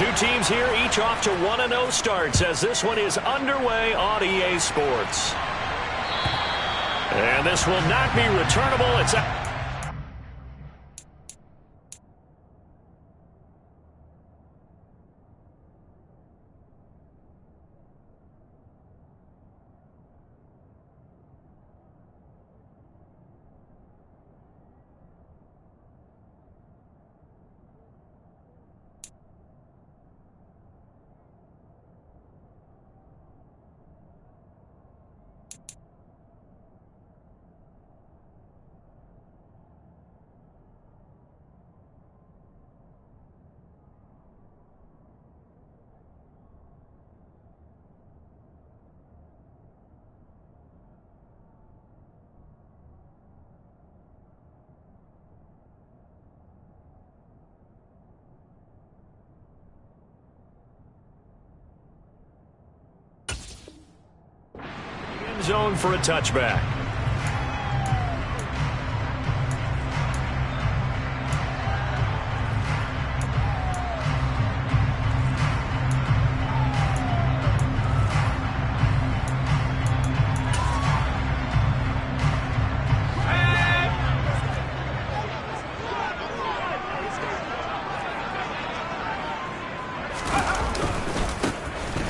Two teams here, each off to 1-0 starts as this one is underway on EA Sports. And this will not be returnable. It's a zone for a touchback.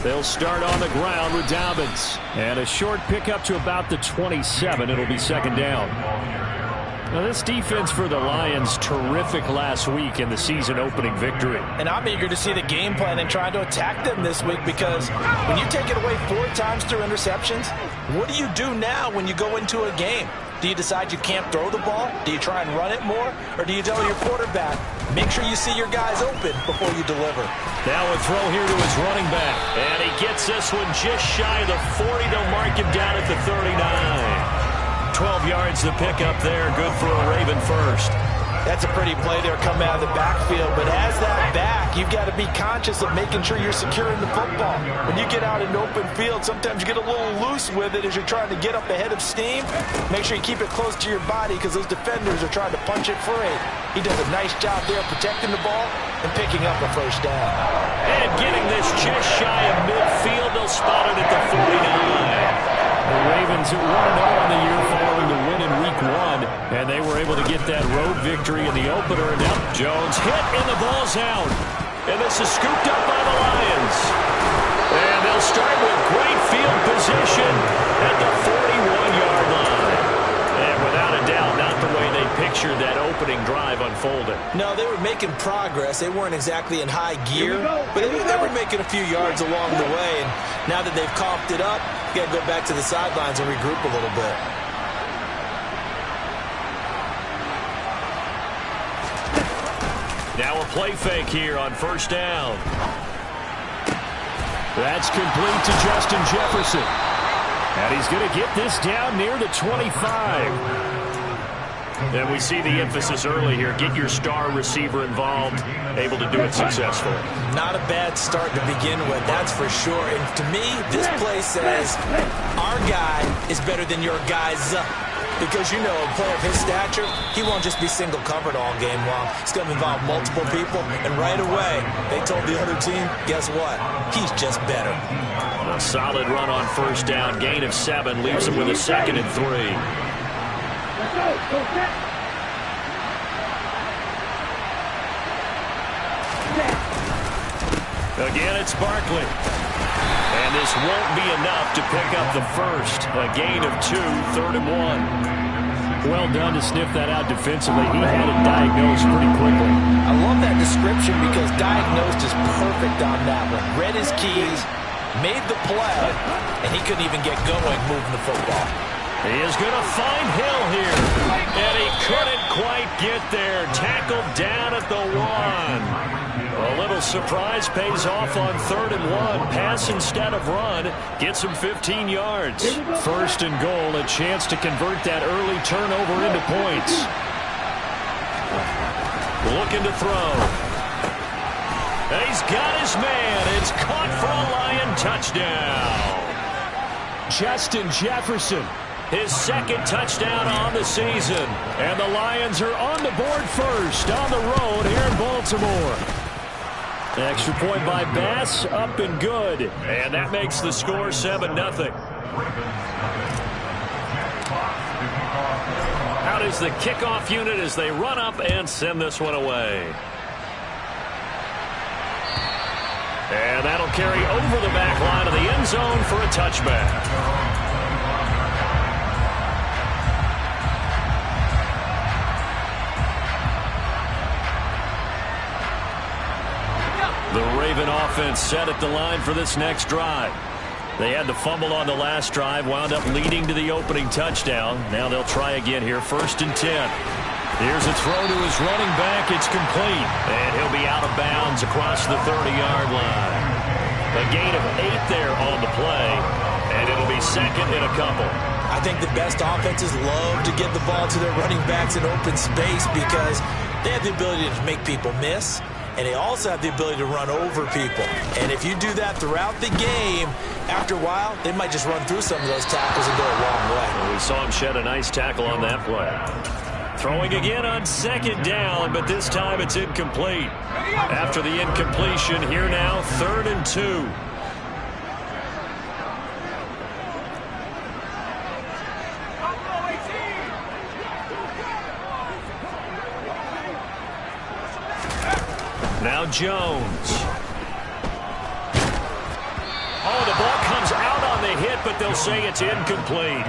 They'll start on the ground with Dobbins. And a short pickup to about the 27. It'll be second down. Now this defense for the Lions, terrific last week in the season opening victory. And I'm eager to see the game plan and trying to attack them this week, because when you take it away 4 times through interceptions, what do you do now when you go into a game? Do you decide you can't throw the ball? Do you try and run it more? Or do you tell your quarterback, make sure you see your guys open before you deliver? Now a throw here to his running back. And he gets this one just shy of the 40. They'll mark him down at the 39. 12 yards to pick up there. Good for a Raven first. That's a pretty play there coming out of the backfield. But as that back, you've got to be conscious of making sure you're securing the football. When you get out in open field, sometimes you get a little loose with it as you're trying to get up ahead of steam. Make sure you keep it close to your body, because those defenders are trying to punch it free. He does a nice job there protecting the ball and picking up a first down. And getting this just shy of midfield. They'll spot it at the 49. The Ravens 1-0 on the year following the win in Week 1, and they were able to get that road victory in the opener. And now Jones hit, and the ball's out. And this is scooped up by the Lions. And they'll start with great field position at the 41-yard line. And without a doubt, not the way they pictured that opening drive unfolded. No, they were making progress. They weren't exactly in high gear, but they were making a few yards along the way. And now that they've coughed it up, you got to go back to the sidelines and regroup a little bit. Now a play fake here on first down. That's complete to Justin Jefferson. And he's going to get this down near the 25. And we see the emphasis early here. Get your star receiver involved, able to do it successfully. Not a bad start to begin with, that's for sure. And to me, this play says our guy is better than your guys. Because, you know, a player of his stature, he won't just be single covered all game long. It's going to involve multiple people. And right away, they told the other team, guess what? He's just better. A solid run on first down. Gain of 7 leaves him with a 2nd and 3. Again, it's Barkley. And this won't be enough to pick up the first. A gain of 2, 3rd and 1. Well done to sniff that out defensively. He had it diagnosed pretty quickly. I love that description, because diagnosed is perfect on that one. Read his keys, made the play, and he couldn't even get going moving the football. He is going to find Hill here. And he couldn't quite get there. Tackled down at the 1. A little surprise pays off on 3rd and 1. Pass instead of run. Gets him 15 yards. 1st and goal. A chance to convert that early turnover into points. Looking to throw. And he's got his man. It's caught for a Lion touchdown. Justin Jefferson. His 2nd touchdown on the season. And the Lions are on the board first on the road here in Baltimore. Extra point by Bass, up and good. And that makes the score 7-0. Out is the kickoff unit as they run up and send this one away. And that'll carry over the back line of the end zone for a touchback. The Raven offense set at the line for this next drive. They had the fumble on the last drive, wound up leading to the opening touchdown. Now they'll try again here, 1st and 10. Here's a throw to his running back. It's complete. And he'll be out of bounds across the 30-yard line. A gain of 8 there on the play, and it'll be 2nd and a couple. I think the best offenses love to give the ball to their running backs in open space because they have the ability to make people miss. And they also have the ability to run over people. And if you do that throughout the game, after a while, they might just run through some of those tackles and go a long way. Well, we saw him shed a nice tackle on that play. Throwing again on 2nd down, but this time it's incomplete. After the incompletion, here now, 3rd and 2. Now Jones. Oh, the ball comes out on the hit, but they'll say it's incomplete.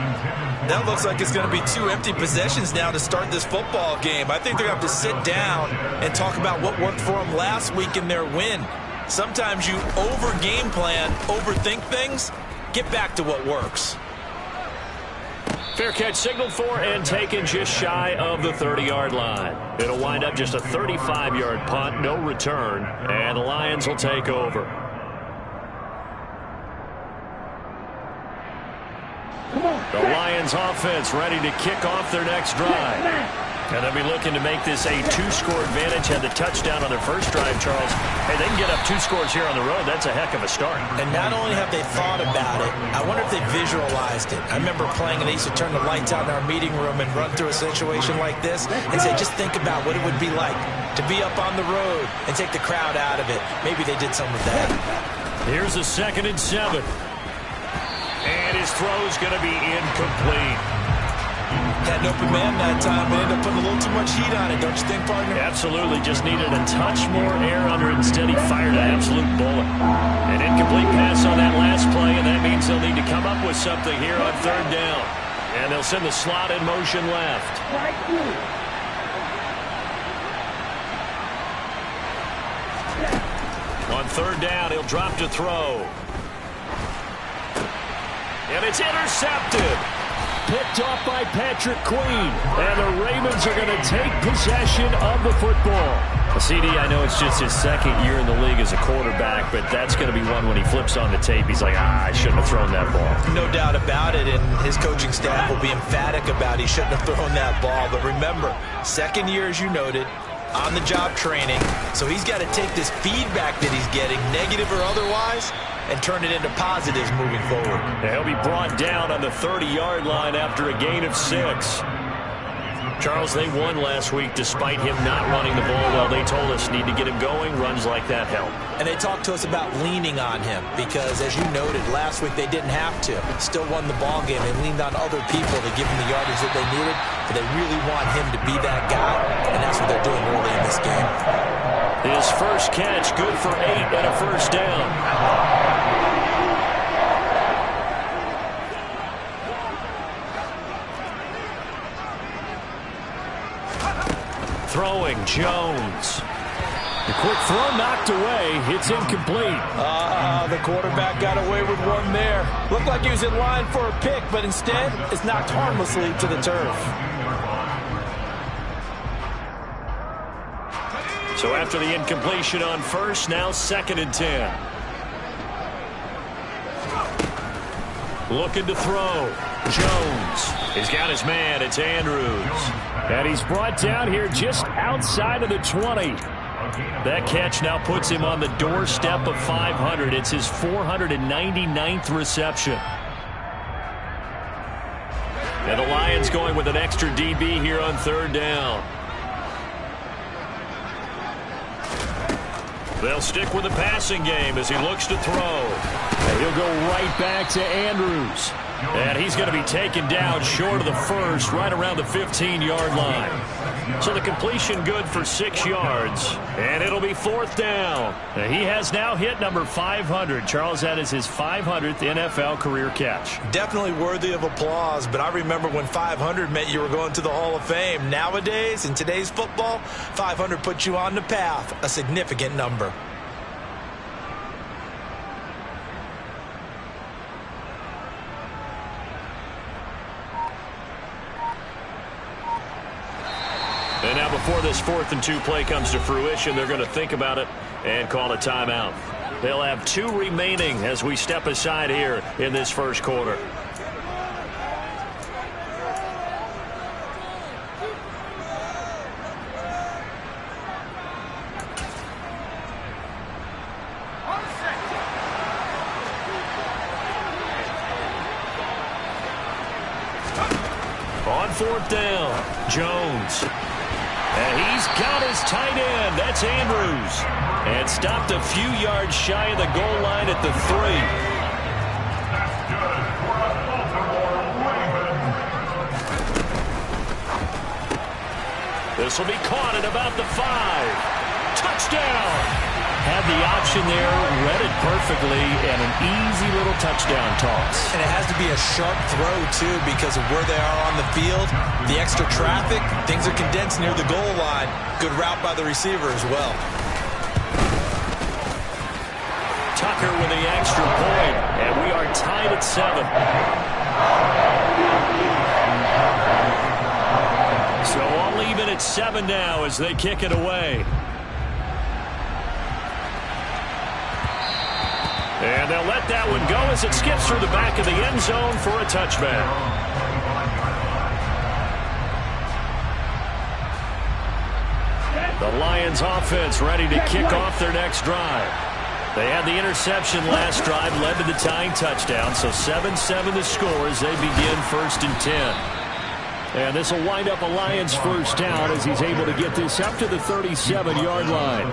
That looks like it's going to be 2 empty possessions now to start this football game. I think they're going to have to sit down and talk about what worked for them last week in their win. Sometimes you over-game plan, overthink things, get back to what works. Fair catch signaled for and taken just shy of the 30-yard line. It'll wind up just a 35-yard punt, no return, and the Lions will take over. The Lions offense ready to kick off their next drive. And they'll be looking to make this a 2-score advantage. Had the touchdown on their first drive, Charles. Hey, they can get up 2 scores here on the road. That's a heck of a start. And not only have they thought about it, I wonder if they visualized it. I remember playing, and they used to turn the lights out in our meeting room and run through a situation like this and say, just think about what it would be like to be up on the road and take the crowd out of it. Maybe they did some of that. Here's a 2nd and 7. And his throw's going to be incomplete. Had an open man that time, and ended up putting a little too much heat on it, don't you think, partner? Absolutely. Just needed a touch more air under it. Instead, he fired an absolute bullet. An incomplete pass on that last play, and that means they'll need to come up with something here on 3rd down. And they'll send the slot in motion left. On 3rd down, he'll drop to throw. And it's intercepted. Picked off by Patrick Queen. And the Ravens are going to take possession of the football. CD, I know it's just his 2nd year in the league as a quarterback, but that's going to be one when he flips on the tape. He's like, I shouldn't have thrown that ball. No doubt about it, and his coaching staff will be emphatic about he shouldn't have thrown that ball. But remember, 2nd year, as you noted, on-the-job training. So he's got to take this feedback that he's getting, negative or otherwise, and turn it into positives moving forward. He'll be brought down on the 30-yard line after a gain of 6. Charles, they won last week despite him not running the ball well. They told us need to get him going. Runs like that help. And they talked to us about leaning on him because, as you noted, last week they didn't have to. Still won the ball game. They leaned on other people to give him the yardage that they needed, but they really want him to be that guy, and that's what they're doing early in this game. His first catch, good for 8 and a 1st down. Throwing, Jones. The quick throw knocked away. It's incomplete. The quarterback got away with one there. Looked like he was in line for a pick, but instead it's knocked harmlessly to the turf. So after the incompletion on 1st, now 2nd and 10. Looking to throw. Jones. He's got his man. It's Andrews. And he's brought down here just outside of the 20. That catch now puts him on the doorstep of 500. It's his 499th reception. And the Lions going with an extra DB here on 3rd down. They'll stick with the passing game as he looks to throw. And he'll go right back to Andrews. And he's going to be taken down short of the first, right around the 15-yard line. So the completion good for 6 yards, and it'll be 4th down. He has now hit number 500. Charles, that is his 500th NFL career catch. Definitely worthy of applause, but I remember when 500 meant you were going to the Hall of Fame. Nowadays, in today's football, 500 puts you on the path, a significant number. And now before this 4th and 2 play comes to fruition, they're going to think about it and call a timeout. They'll have 2 remaining as we step aside here in this first quarter. On 4th down, Jones. And he's got his tight end. That's Andrews. And stopped a few yards shy of the goal line at the 3. This will be caught at about the 5. Touchdown! Had the option there, read it perfectly, and an easy little touchdown toss. And it has to be a sharp throw, too, because of where they are on the field. The extra traffic, things are condensed near the goal line. Good route by the receiver as well. Tucker with the extra point, and we are tied at 7. So all even at 7 now as they kick it away. And they'll let that one go as it skips through the back of the end zone for a touchback. The Lions offense ready to kick off their next drive. They had the interception last drive, led to the tying touchdown, so 7-7 the score as they begin 1st and 10. And this will wind up a Lions first down as he's able to get this up to the 37-yard line.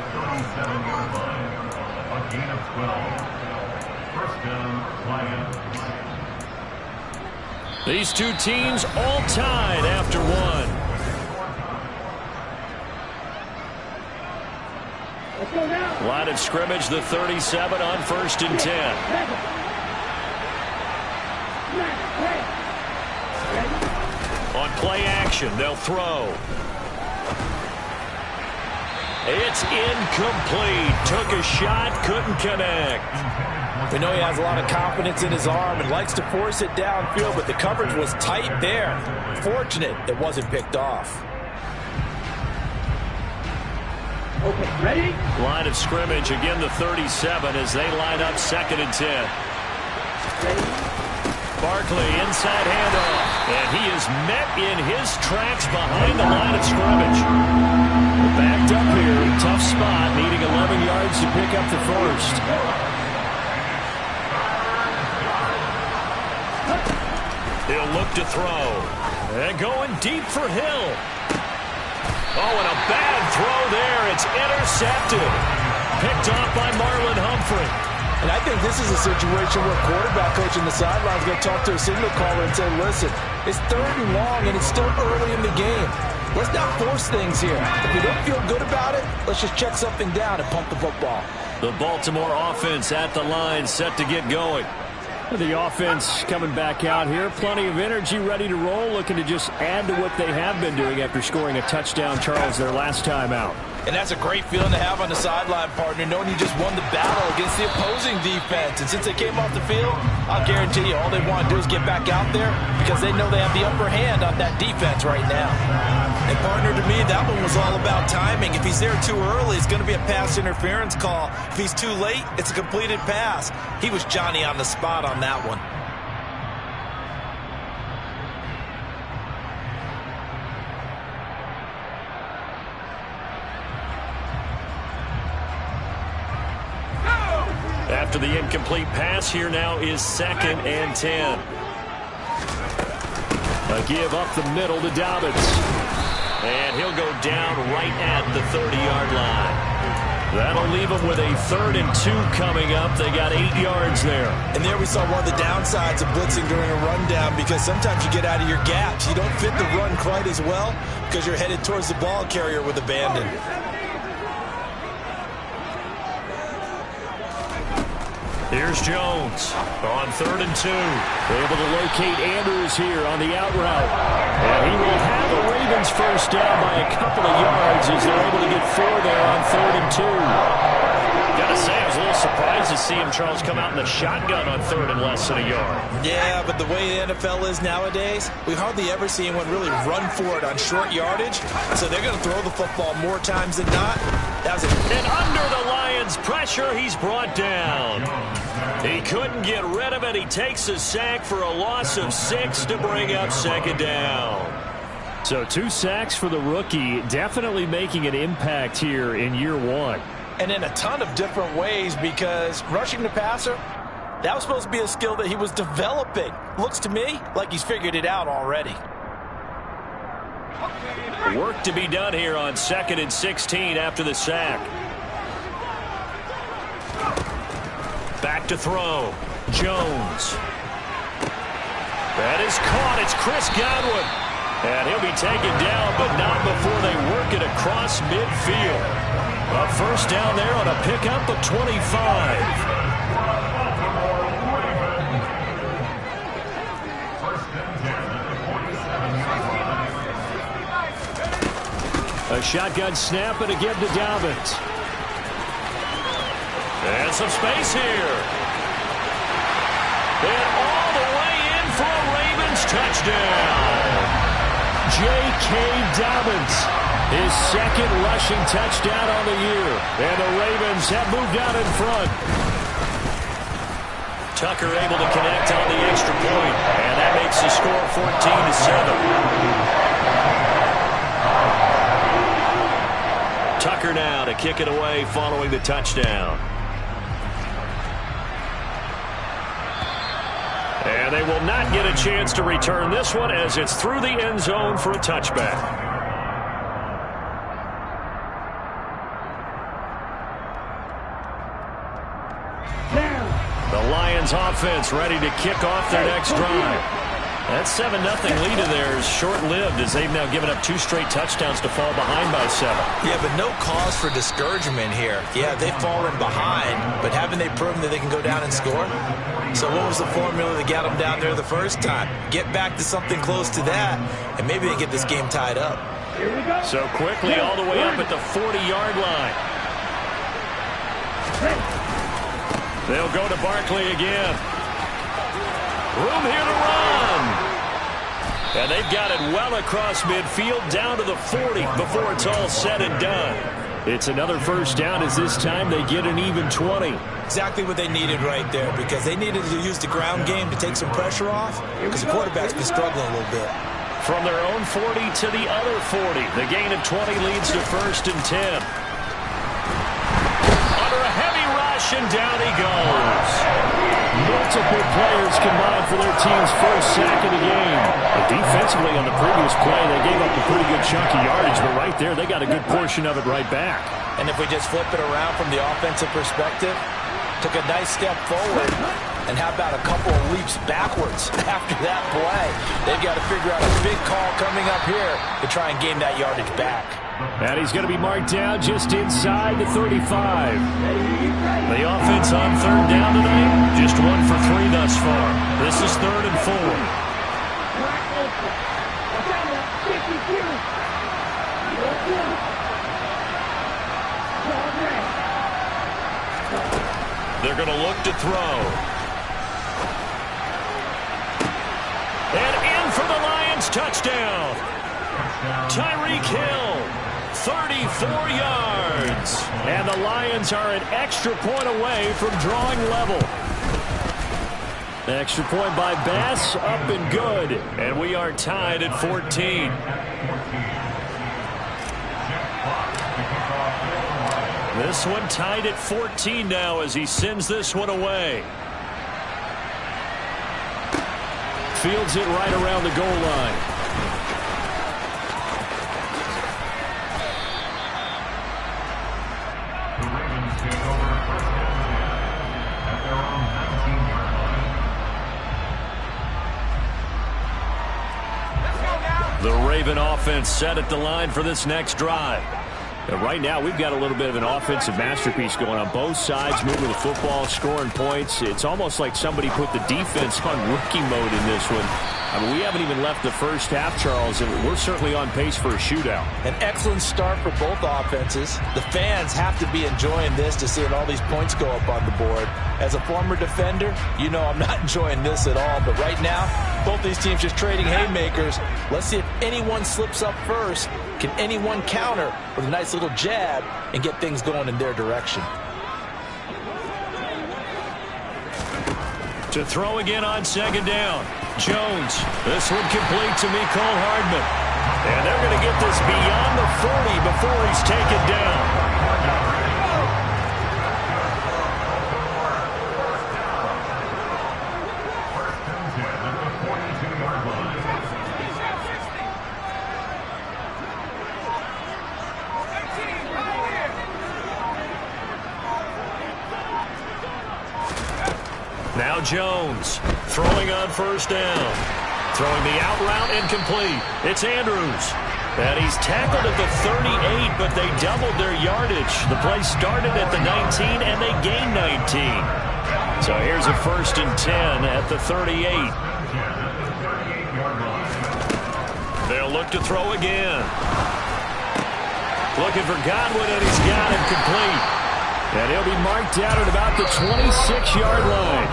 These two teams all tied after 1. Line of scrimmage, the 37 on 1st and 10. On play action, they'll throw. It's incomplete. Took a shot, couldn't connect. We know he has a lot of confidence in his arm and likes to force it downfield, but the coverage was tight there. Fortunate it wasn't picked off. Okay, ready? Line of scrimmage, again the 37 as they line up 2nd and 10. Barkley inside handoff, and he is met in his tracks behind the line of scrimmage. Backed up here, tough spot, needing 11 yards to pick up the first. He'll look to throw. And going deep for Hill. Oh, and a bad throw there. It's intercepted. Picked off by Marlon Humphrey. And I think this is a situation where quarterback coach in the sideline is going to talk to a signal caller and say, listen, it's 3rd and long and it's still early in the game. Let's not force things here. If we don't feel good about it, let's just check something down and pump the football. The Baltimore offense at the line, set to get going. The offense coming back out here. Plenty of energy, ready to roll, looking to just add to what they have been doing after scoring a touchdown, Charles, their last time out. And that's a great feeling to have on the sideline, partner, knowing you just won the battle against the opposing defense. And since they came off the field, I'll guarantee you all they want to do is get back out there because they know they have the upper hand on that defense right now. And, partner, to me, that one was all about timing. If he's there too early, it's going to be a pass interference call. If he's too late, it's a completed pass. He was Johnny on the spot on that one. After the incomplete pass, here now is 2nd and 10. A give up the middle to Dobbins. And he'll go down right at the 30-yard line. That'll leave them with a 3rd and 2 coming up. They got 8 yards there. And there we saw one of the downsides of blitzing during a rundown, because sometimes you get out of your gaps. You don't fit the run quite as well because you're headed towards the ball carrier with abandon. Here's Jones on 3rd and 2. They're able to locate Andrews here on the out route. And he will have the Ravens first down by a couple of yards as they're able to get 4 there on 3rd and 2. Gotta say, I was a little surprised to see him, Charles, come out in the shotgun on 3rd and less than a yard. Yeah, but the way the NFL is nowadays, we hardly ever see anyone really run for it on short yardage. So they're going to throw the football more times than not. That was it. And under the Lions' pressure, he's brought down. He couldn't get rid of it. He takes a sack for a loss of 6 to bring up 2nd down. So 2 sacks for the rookie, definitely making an impact here in year 1. And in a ton of different ways, because rushing the passer, that was supposed to be a skill that he was developing. Looks to me like he's figured it out already. Work to be done here on 2nd and 16 after the sack. Back to throw. Jones. That is caught. It's Chris Godwin. And he'll be taken down, but not before they work it across midfield. A first down there on a pickup of 25. A shotgun snap and again to Dobbins. And some space here. And all the way in for a Ravens touchdown. J.K. Dobbins, his 2nd rushing touchdown on the year. And the Ravens have moved out in front. Tucker able to connect on the extra point. And that makes the score 14-7. Tucker now to kick it away following the touchdown. And they will not get a chance to return this one as it's through the end zone for a touchback. The Lions offense ready to kick off their next drive. That 7-0 lead in there is short-lived as they've now given up 2 straight touchdowns to fall behind by 7. Yeah, but no cause for discouragement here. Yeah, they've fallen behind, but haven't they proven that they can go down and score? So what was the formula that got them down there the first time? Get back to something close to that, and maybe they get this game tied up. So quickly all the way up at the 40-yard line. They'll go to Barkley again. Room here to run. And they've got it well across midfield down to the 40 before it's all said and done. It's another first down as this time they get an even 20. Exactly what they needed right there, because they needed to use the ground game to take some pressure off, because the quarterback's been struggling a little bit. From their own 40 to the other 40. The gain of 20 leads to 1st and 10. Under a heavy rush, and down he goes. Multiple players combined for their team's first sack of the game. But defensively on the previous play, they gave up a pretty good chunk of yardage, but right there, they got a good portion of it right back. And if we just flip it around from the offensive perspective, took a nice step forward, and how about a couple of leaps backwards after that play? They've got to figure out a big call coming up here to try and gain that yardage back. And he's going to be marked down just inside the 35. The offense on 3rd down tonight, just 1 for 3 thus far. This is 3rd and 4. They're going to look to throw. And in for the Lions touchdown. Tyreek Hill. 34 yards. And the Lions are an extra point away from drawing level. Extra point by Bass, up and good. And we are tied at 14. This one tied at 14 now as he sends this one away. Fields it right around the goal line. The Raven offense set at the line for this next drive. And right now, we've got a little bit of an offensive masterpiece going on both sides, moving the football, scoring points. It's almost like somebody put the defense on rookie mode in this one. I mean, we haven't even left the first half, Charles, and we're certainly on pace for a shootout. An excellent start for both offenses. The fans have to be enjoying this to seeing all these points go up on the board. As a former defender, you know I'm not enjoying this at all. But right now, both these teams just trading haymakers. Let's see if anyone slips up first. Can anyone counter with a nice little jab and get things going in their direction? To throw again on second down. Jones. This one complete to Mecole Hardman. And they're going to get this beyond the 40 before he's taken down. Now Jones throwing on first down. Throwing the out route incomplete. It's Andrews. And he's tackled at the 38, but they doubled their yardage. The play started at the 19, and they gained 19. So here's a 1st and 10 at the 38. They'll look to throw again. Looking for Godwin, and he's got him complete. And he'll be marked out at about the 26-yard line.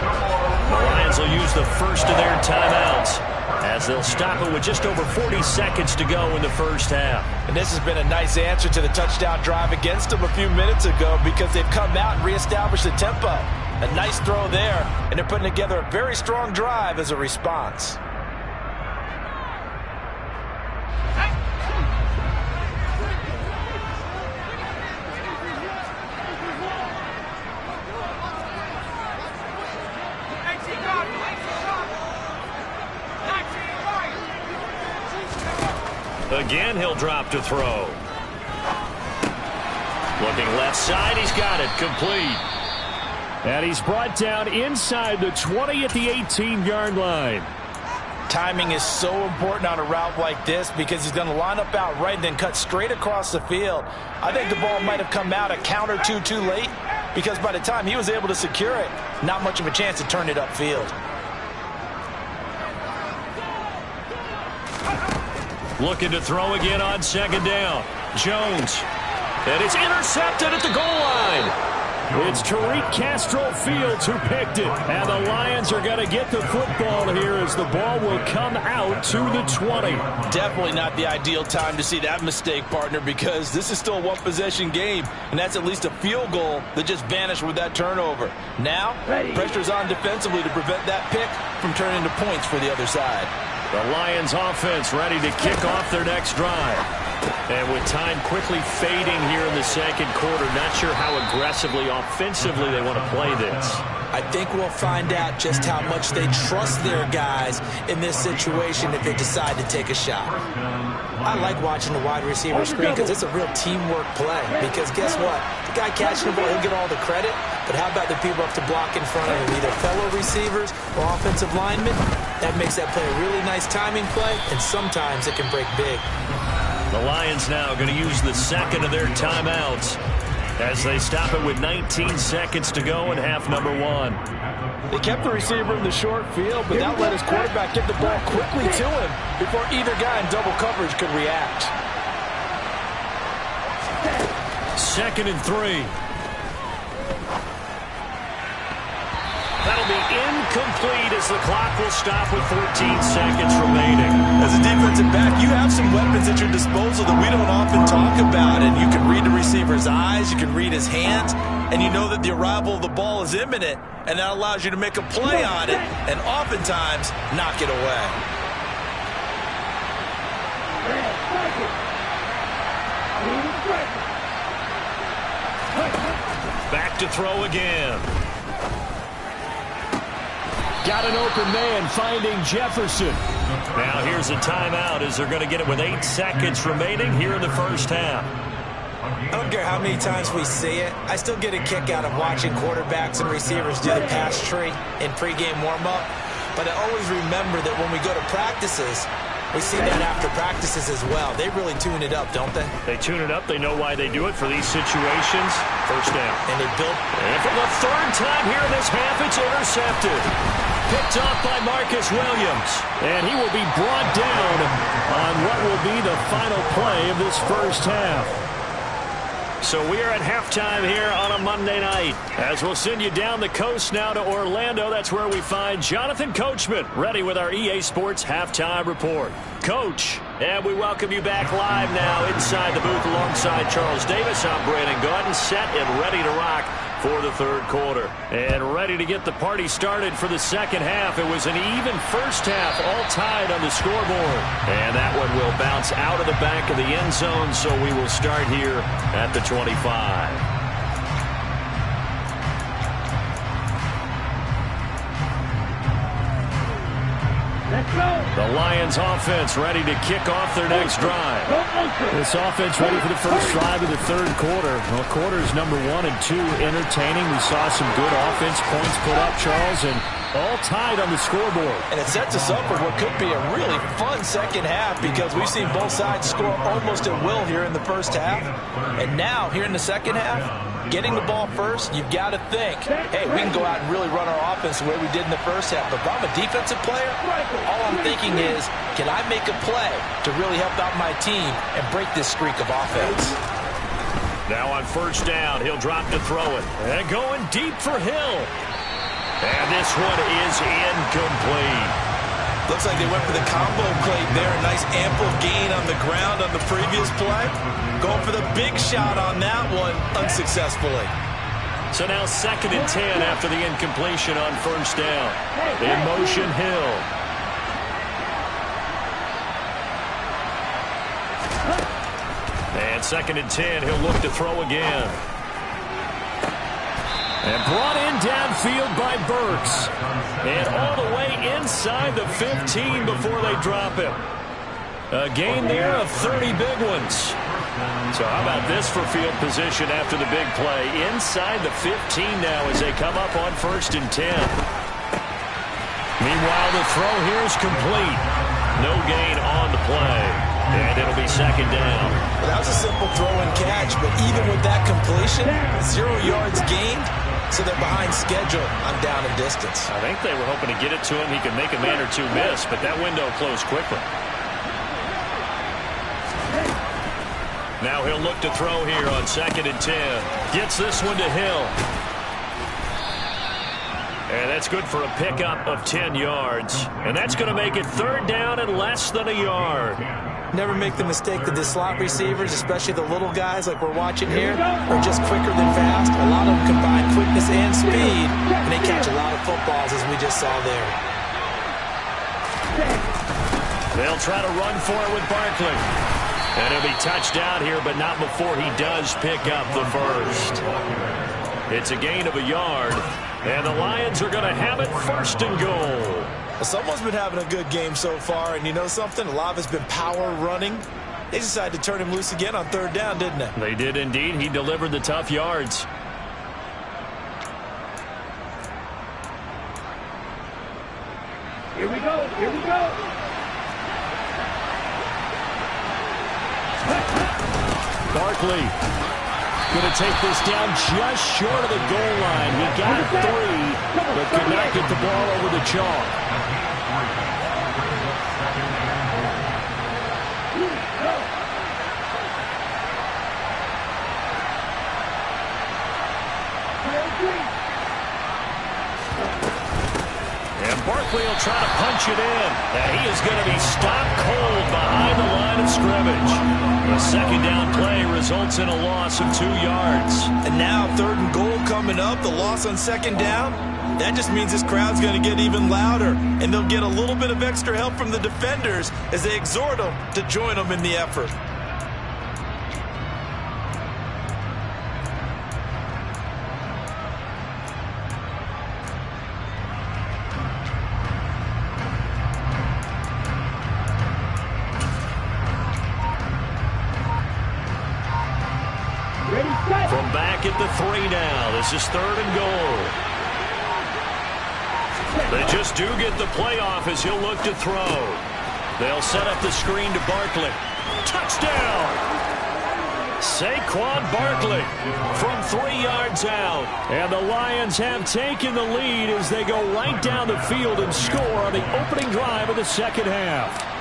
The Lions will use the first of their timeouts as they'll stop it with just over 40 seconds to go in the first half. And this has been a nice answer to the touchdown drive against them a few minutes ago because they've come out and reestablished the tempo. A nice throw there, and they're putting together a very strong drive as a response. Again, he'll drop to throw. Looking left side, he's got it complete. And he's brought down inside the 20 at the 18-yard line. Timing is so important on a route like this because he's going to line up out right and then cut straight across the field. I think the ball might have come out a count or two too late because by the time he was able to secure it, not much of a chance to turn it upfield. Looking to throw again on second down. Jones. And it's intercepted at the goal line. It's Tariq Castro-Fields who picked it. And the Lions are going to get the football here as the ball will come out to the 20. Definitely not the ideal time to see that mistake, partner, because this is still a one-possession game, and that's at least a field goal that just vanished with that turnover. Now, pressure's on defensively to prevent that pick from turning into points for the other side. The Lions offense ready to kick off their next drive. And with time quickly fading here in the second quarter, not sure how aggressively, offensively they want to play this. I think we'll find out just how much they trust their guys in this situation if they decide to take a shot. I like watching the wide receiver screen because it's a real teamwork play. Because guess what? The guy catching the ball, he'll get all the credit. But how about the people up to block in front of him, either fellow receivers or offensive linemen? That makes that play a really nice timing play, and sometimes it can break big. The Lions now going to use the second of their timeouts as they stop it with 19 seconds to go in half number one. They kept the receiver in the short field, but that let his quarterback get the ball quickly to him before either guy in double coverage could react. 2nd and 3. That'll be incomplete as the clock will stop with 14 seconds remaining. As a defensive back, you have some weapons at your disposal that we don't often talk about. And you can read the receiver's eyes, you can read his hands, and you know that the arrival of the ball is imminent. And that allows you to make a play on it and oftentimes knock it away. Back to throw again. Got an open man finding Jefferson. Now here's a timeout as they're going to get it with 8 seconds remaining here in the first half. I don't care how many times we see it. I still get a kick out of watching quarterbacks and receivers do the pass tree in pregame warm-up. But I always remember that when we go to practices, we see that after practices as well. They really tune it up, don't they? They tune it up. They know why they do it for these situations. First down. And they build. And for the third time here in this half, it's intercepted. Picked off by Marcus Williams. And he will be brought down on what will be the final play of this first half. So we are at halftime here on a Monday night. As we'll send you down the coast now to Orlando. That's where we find Jonathan Coachman ready with our EA Sports Halftime Report. Coach, and we welcome you back live now inside the booth alongside Charles Davis. I'm Brandon Gaudin, set and ready to rock for the third quarter. And ready to get the party started for the second half. It was an even first half, all tied on the scoreboard. And that one will bounce out of the back of the end zone, so we will start here at the 25. The Lions offense ready to kick off their next drive. This offense ready for the first drive of the third quarter. Well, quarters number 1 and 2 entertaining. We saw some good offense points put up, Charles, and all tied on the scoreboard. And it sets us up for what could be a really fun second half because we've seen both sides score almost at will here in the first half. And now, here in the second half, getting the ball first, you've got to think, hey, we can go out and really run our offense the way we did in the first half. But if I'm a defensive player, all I'm thinking is, can I make a play to really help out my team and break this streak of offense? Now on first down, he'll drop to throw it. And going deep for Hill. And this one is incomplete. Looks like they went for the combo play there. A nice ample gain on the ground on the previous play. Going for the big shot on that one unsuccessfully. So now 2nd and 10 after the incompletion on first down. In motion, Hill. And 2nd and 10, he'll look to throw again. And brought in downfield by Burks. And all the way inside the 15 before they drop him. A gain there of 30 big ones. So how about this for field position after the big play? Inside the 15 now as they come up on 1st and 10. Meanwhile, the throw here is complete. No gain on the play. And it'll be 2nd down. Well, that was a simple throw and catch, but even with that completion, 0 yards gained. So they're behind schedule on down and distance. I think they were hoping to get it to him. He could make a man or two miss, but that window closed quickly. Now he'll look to throw here on 2nd and 10. Gets this one to Hill. And that's good for a pickup of 10 yards. And that's going to make it 3rd down and less than a yard. Never make the mistake that the slot receivers, especially the little guys like we're watching here, are just quicker than fast. A lot of them combine quickness and speed, and they catch a lot of footballs, as we just saw there. They'll try to run for it with Barkley. And he'll be touched out here, but not before he does pick up the first. It's a gain of a yard, and the Lions are going to have it 1st and goal. Well, someone's been having a good game so far, and you know something? A lot of it's been power running. They decided to turn him loose again on 3rd down, didn't they? They did indeed. He delivered the tough yards. Here we go. Here we go. Barkley going to take this down just short of the goal line. He got 3, but could not get the ball over the chalk. And Barkley will try to punch it in. And he is going to be stopped cold behind the line of scrimmage. A 2nd down play results in a loss of 2 yards. And now 3rd and goal coming up. The loss on 2nd down. That just means this crowd's going to get even louder. And they'll get a little bit of extra help from the defenders as they exhort them to join them in the effort. Ready, set. From back at the 3 now. This is 3rd and goal. They just do get the playoff as he'll look to throw. They'll set up the screen to Barkley. Touchdown! Saquon Barkley from 3 yards out. And the Lions have taken the lead as they go right down the field and score on the opening drive of the second half.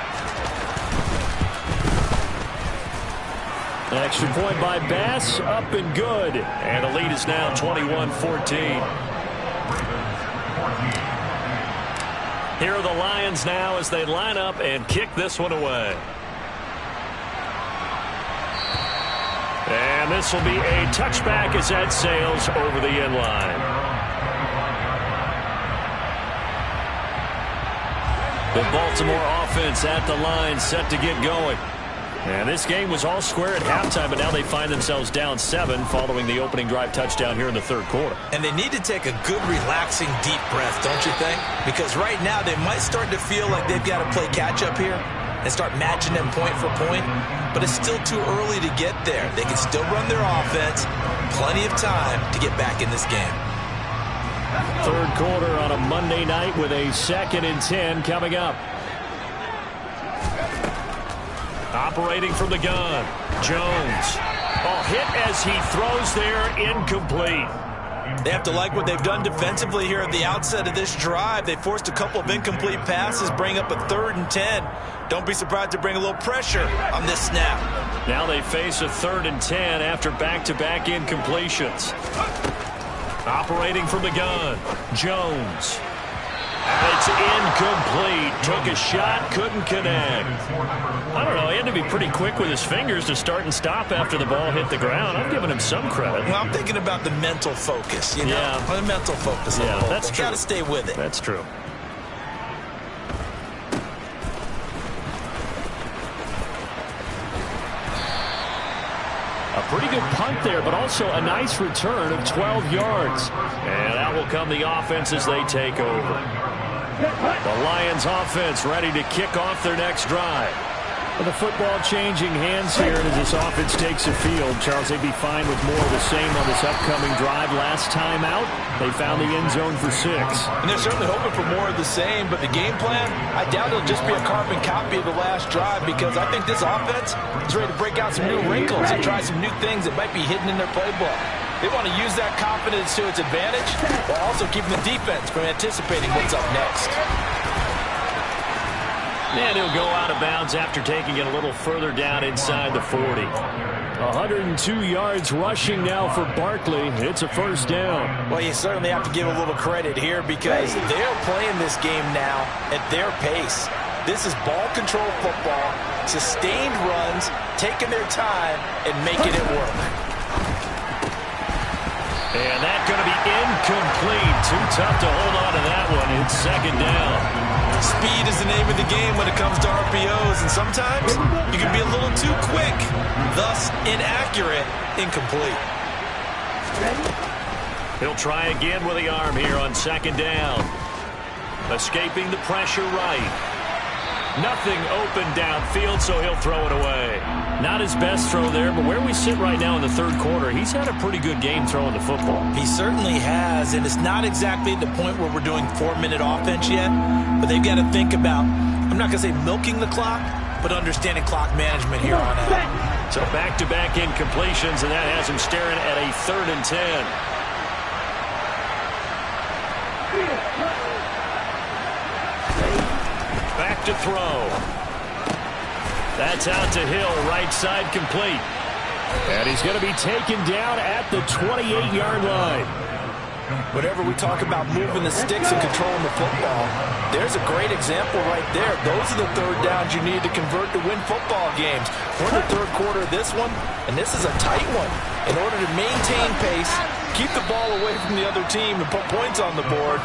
Extra point by Bass, up and good. And the lead is now 21-14. Here are the Lions now as they line up and kick this one away. And this will be a touchback as that sails over the end line. The Baltimore offense at the line set to get going. And this game was all square at halftime, but now they find themselves down 7 following the opening drive touchdown here in the 3rd quarter. And they need to take a good, relaxing, deep breath, don't you think? Because right now they might start to feel like they've got to play catch-up here and start matching them point for point. But it's still too early to get there. They can still run their offense. Plenty of time to get back in this game. 3rd quarter on a Monday night with a 2nd and 10 coming up. Operating from the gun, Jones. Hit as he throws there, incomplete. They have to like what they've done defensively here at the outset of this drive. They forced a couple of incomplete passes, bring up a 3rd and 10. Don't be surprised to bring a little pressure on this snap. Now they face a 3rd and 10 after back-to-back incompletions. Operating from the gun, Jones. It's incomplete. Took a shot, couldn't connect. I don't know, he had to be pretty quick with his fingers to start and stop after the ball hit the ground. I'm giving him some credit. Well, I'm thinking about the mental focus, you know? Yeah. The mental focus. Yeah, that's true. Got to stay with it. That's true. A pretty good punt there, but also a nice return of 12 yards. And that will come the offense as they take over. The Lions offense ready to kick off their next drive. With the football changing hands here as this offense takes the field. Charles, they'd be fine with more of the same on this upcoming drive. Last time out, they found the end zone for 6. And they're certainly hoping for more of the same, but the game plan, I doubt it'll just be a carbon copy of the last drive because I think this offense is ready to break out some new wrinkles and try some new things that might be hidden in their playbook. They want to use that confidence to its advantage while also keeping the defense from anticipating what's up next. And he'll go out of bounds after taking it a little further down inside the 40. 102 yards rushing now for Barkley. It's a 1st down. Well, you certainly have to give a little credit here because they're playing this game now at their pace. This is ball control football, sustained runs, taking their time, and making it work. And that's going to be incomplete. Too tough to hold on to that one. It's 2nd down. Speed is the name of the game when it comes to RPOs, and sometimes you can be a little too quick, thus inaccurate, incomplete. He'll try again with the arm here on 2nd down. Escaping the pressure right. Nothing open downfield, so he'll throw it away. Not his best throw there, but where we sit right now in the 3rd quarter, he's had a pretty good game throwing the football. He certainly has, and it's not exactly at the point where we're doing 4-minute offense yet, but they've got to think about, I'm not going to say milking the clock, but understanding clock management here on out. So back-to-back incompletions, and that has him staring at a 3rd and 10. Back to throw. That's out to Hill, right side complete. And he's going to be taken down at the 28-yard line. Whenever we talk about moving the sticks and controlling the football, there's a great example right there. Those are the 3rd downs you need to convert to win football games. We're in the 3rd quarter of this one, and this is a tight one. In order to maintain pace, keep the ball away from the other team, and put points on the board,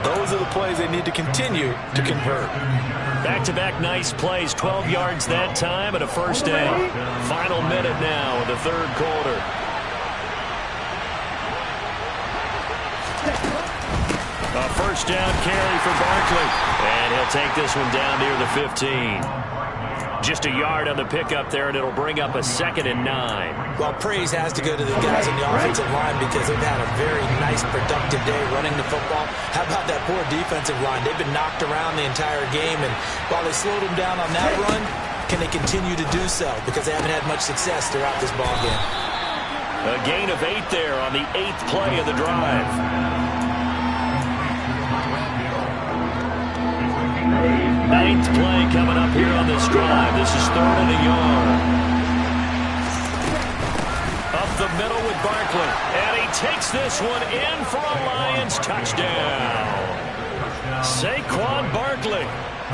those are the plays they need to continue to convert. Back-to-back nice plays, 12 yards that time and a 1st down. Final minute now of the 3rd quarter. A 1st down carry for Barkley. And he'll take this one down near the 15. Just a yard on the pickup there, and it'll bring up a 2nd and 9. Well, praise has to go to the guys on the offensive line because they've had a very nice, productive day running the football. How about that poor defensive line? They've been knocked around the entire game, and while they slowed them down on that run, can they continue to do so? Because they haven't had much success throughout this ballgame. A gain of 8 there on the 8th play of the drive. Ninth play coming up here on this drive. This is 3rd and a yard. Up the middle with Barkley. And he takes this one in for a Lions touchdown. Saquon Barkley.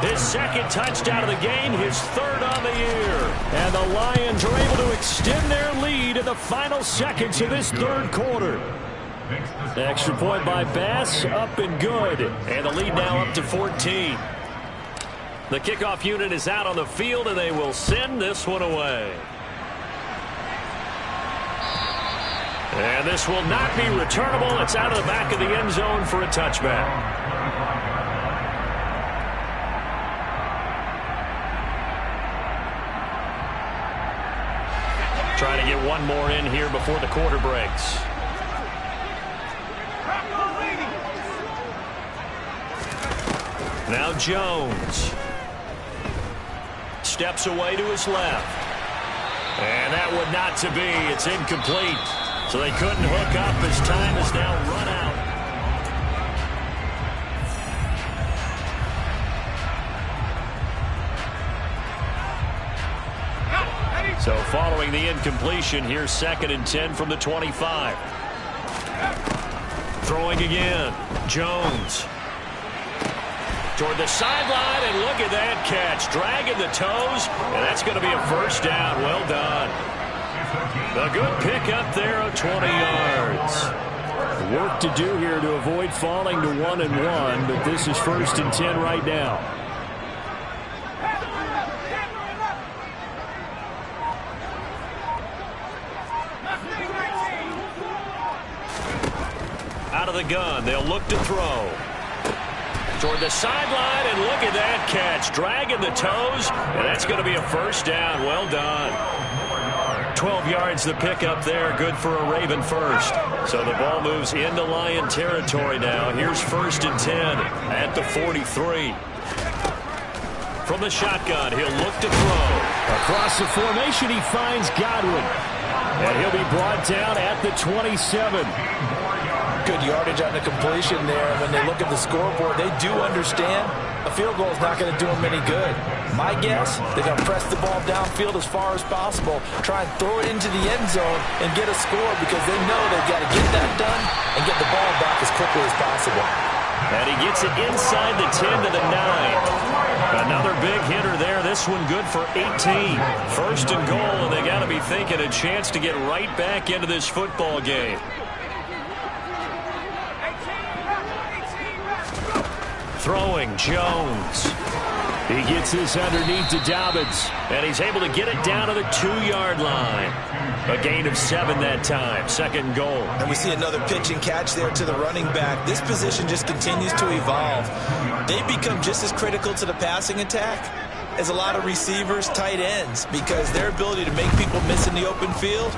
His 2nd touchdown of the game, his 3rd on the year. And the Lions are able to extend their lead in the final seconds of this 3rd quarter. Extra point by Bass, up and good. And the lead now up to 14. The kickoff unit is out on the field, and they will send this one away. And this will not be returnable. It's out of the back of the end zone for a touchback. Trying to get one more in here before the quarter breaks. Now Jones. Steps away to his left. And that would not to be. It's incomplete. So they couldn't hook up as time is now run out. So following the incompletion, here's 2nd and 10 from the 25. Throwing again. Jones. Toward the sideline, and look at that catch. Dragging the toes, and that's going to be a 1st down. Well done. A good pick up there of 20 yards. Work to do here to avoid falling to 1 and 1, but this is 1st and 10 right now. Out of the gun, they'll look to throw. Toward the sideline, and look at that catch. Dragging the toes, and that's going to be a 1st down. Well done. 12 yards the pickup there. Good for a Raven 1st. So the ball moves into Lion territory now. Here's 1st and 10 at the 43. From the shotgun, he'll look to throw. Across the formation, he finds Godwin. And he'll be brought down at the 27. Good yardage on the completion there. When they look at the scoreboard, they do understand a field goal is not going to do them any good. My guess, they're going to press the ball downfield as far as possible, try and throw it into the end zone and get a score because they know they've got to get that done and get the ball back as quickly as possible. And he gets it inside the 10 to the 9. Another big hitter there. This one good for 18. 1st and goal, and they got to be thinking a chance to get right back into this football game. Throwing, Jones. He gets this underneath to Dobbins, and he's able to get it down to the 2-yard line. A gain of 7 that time. 2nd goal. And we see another pitch and catch there to the running back. This position just continues to evolve. They become just as critical to the passing attack as a lot of receivers, tight ends, because their ability to make people miss in the open field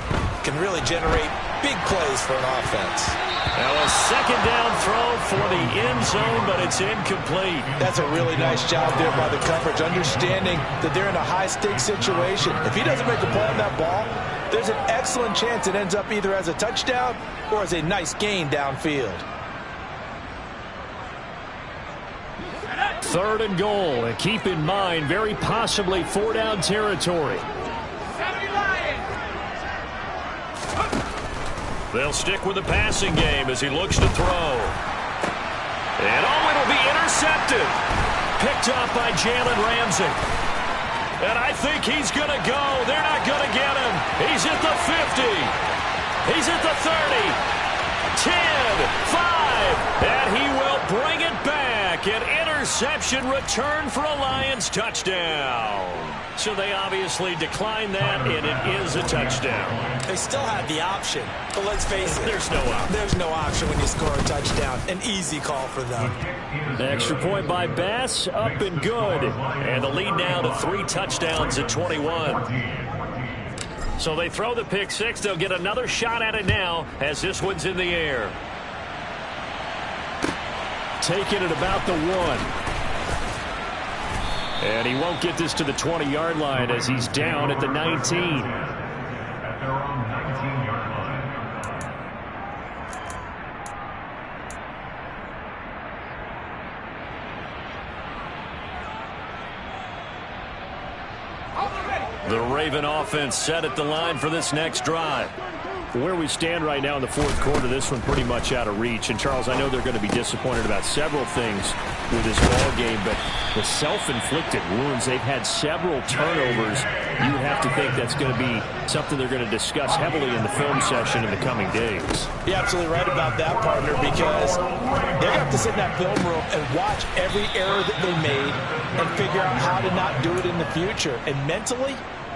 can really generate big plays for an offense. Now a 2nd down throw for the end zone, but it's incomplete. That's a really nice job there by the coverage, understanding that they're in a high-stakes situation. If he doesn't make a play on that ball, there's an excellent chance it ends up either as a touchdown or as a nice gain downfield. 3rd and goal, and keep in mind, very possibly 4-down territory. They'll stick with the passing game as he looks to throw. And it'll be intercepted. Picked up by Jalen Ramsey. And I think he's going to go. They're not going to get him. He's at the 50. He's at the 30. 10, 5. And he will bring it back. An interception, return for a Lions touchdown. So they obviously declined that, and it is a touchdown. They still have the option, but let's face it. There's no option. There's no option when you score a touchdown. An easy call for them. Extra point by Bass, up and good. And the lead now to 3 touchdowns at 21. So they throw the pick six. They'll get another shot at it now as this one's in the air. Taking it about the 1. And he won't get this to the 20-yard line as he's down at the 19. The Raven offense set at the line for this next drive. Where we stand right now in the fourth quarter, this one pretty much out of reach. And, Charles, I know they're going to be disappointed about several things with this ball game, but the self-inflicted wounds, they've had several turnovers. You would have to think that's going to be something they're going to discuss heavily in the film session in the coming days. You're absolutely right about that, partner, because they're going to have to sit in that film room and watch every error that they made and figure out how to not do it in the future. And mentally,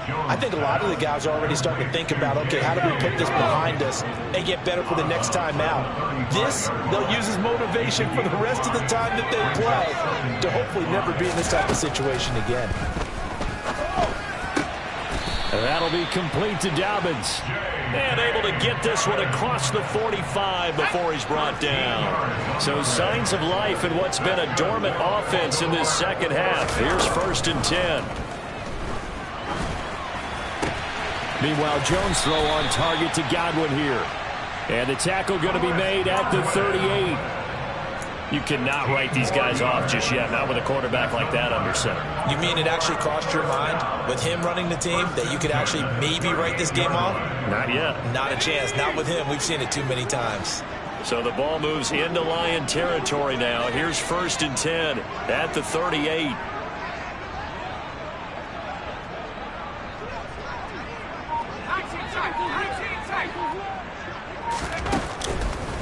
I think a lot of the guys are already starting to think about, okay, how do we put this behind us and get better for the next time out? This, they'll use as motivation for the rest of the time that they play to hopefully never be in this type of situation again. That'll be complete to Dobbins. And able to get this one across the 45 before he's brought down. So signs of life in what's been a dormant offense in this second half. Here's 1st and 10. Meanwhile, Jones throw on target to Godwin here. And the tackle going to be made at the 38. You cannot write these guys off just yet, not with a quarterback like that under center. You mean it actually crossed your mind with him running the team that you could actually maybe write this game off? Not yet. Not a chance. Not with him. We've seen it too many times. So the ball moves into Lion territory now. Here's 1st and 10 at the 38.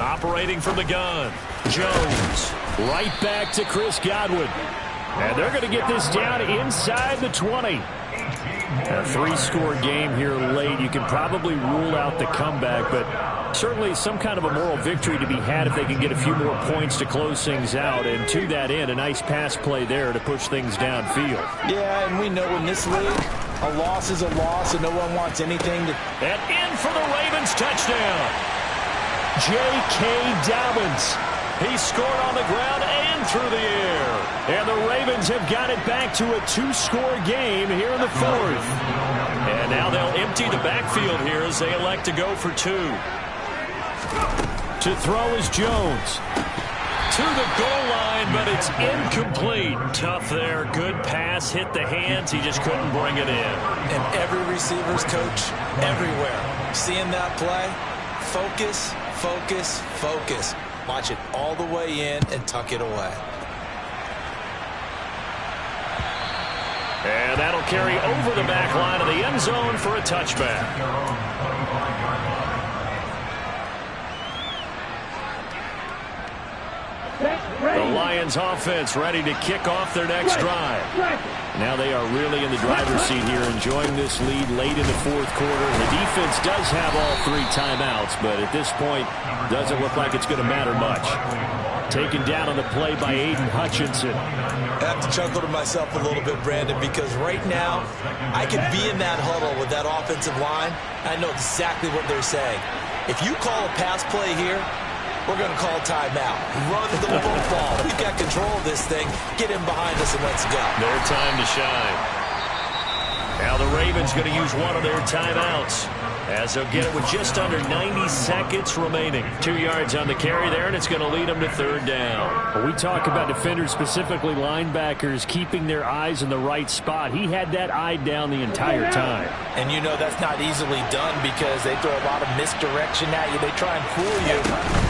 Operating from the gun, Jones. Right back to Chris Godwin. And they're going to get this down inside the 20. A 3-score game here late. You can probably rule out the comeback, but certainly some kind of a moral victory to be had if they can get a few more points to close things out. And to that end, a nice pass play there to push things downfield. Yeah, and we know in this league, a loss is a loss, and no one wants anything to... And in for the Ravens touchdown. J.K. Dobbins. He scored on the ground and through the air. And the Ravens have got it back to a 2-score game here in the fourth. And now they'll empty the backfield here as they elect to go for 2. To throw is Jones. To the goal line, but it's incomplete. Tough there. Good pass. Hit the hands. He just couldn't bring it in. And every receiver's coach everywhere. Seeing that play, focus, focus, focus. Watch it all the way in and tuck it away. And that'll carry over the back line of the end zone for a touchback. The Lions offense ready to kick off their next drive. Now they are really in the driver's seat here, enjoying this lead late in the fourth quarter. The defense does have all 3 timeouts, but at this point, doesn't look like it's going to matter much. Taken down on the play by Aiden Hutchinson. I have to chuckle to myself a little bit, Brandon, because right now, I could be in that huddle with that offensive line. I know exactly what they're saying. If you call a pass play here, we're going to call timeout. Run the football. We've got control of this thing. Get him behind us and let's go. Their time to shine. Now the Ravens going to use one of their timeouts as they'll get it with just under 90 seconds remaining. 2 yards on the carry there, and it's going to lead them to 3rd down. Well, we talk about defenders, specifically linebackers, keeping their eyes in the right spot. He had that eye down the entire time. And you know that's not easily done because they throw a lot of misdirection at you. They try and fool you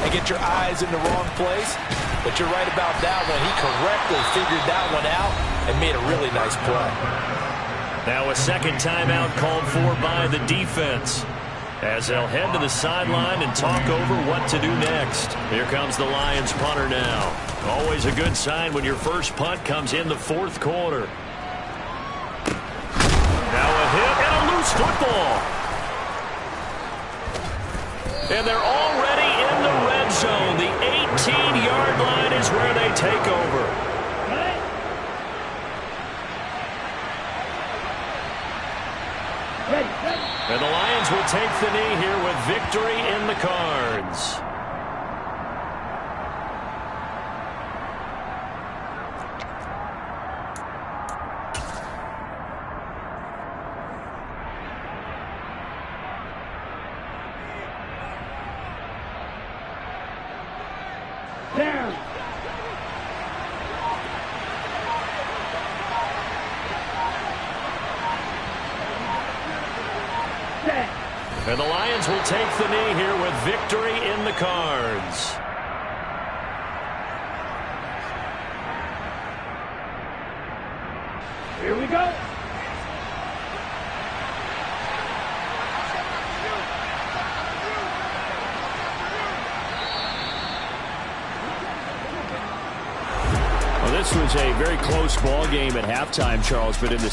and get your eyes in the wrong place. But you're right about that one. He correctly figured that one out and made a really nice play. Now a second timeout called for by the defense. as they'll head to the sideline and talk over what to do next. Here comes the Lions punter now. Always a good sign when your first punt comes in the fourth quarter. Now a hit and a loose football. And they're already in the red zone. The 18-yard line is where they take over. And the Lions will take the knee here with victory in the cards. Down. And the Lions will take the knee here with victory in the cards. Here we go. Well, this was a very close ball game at halftime, Charles, but in the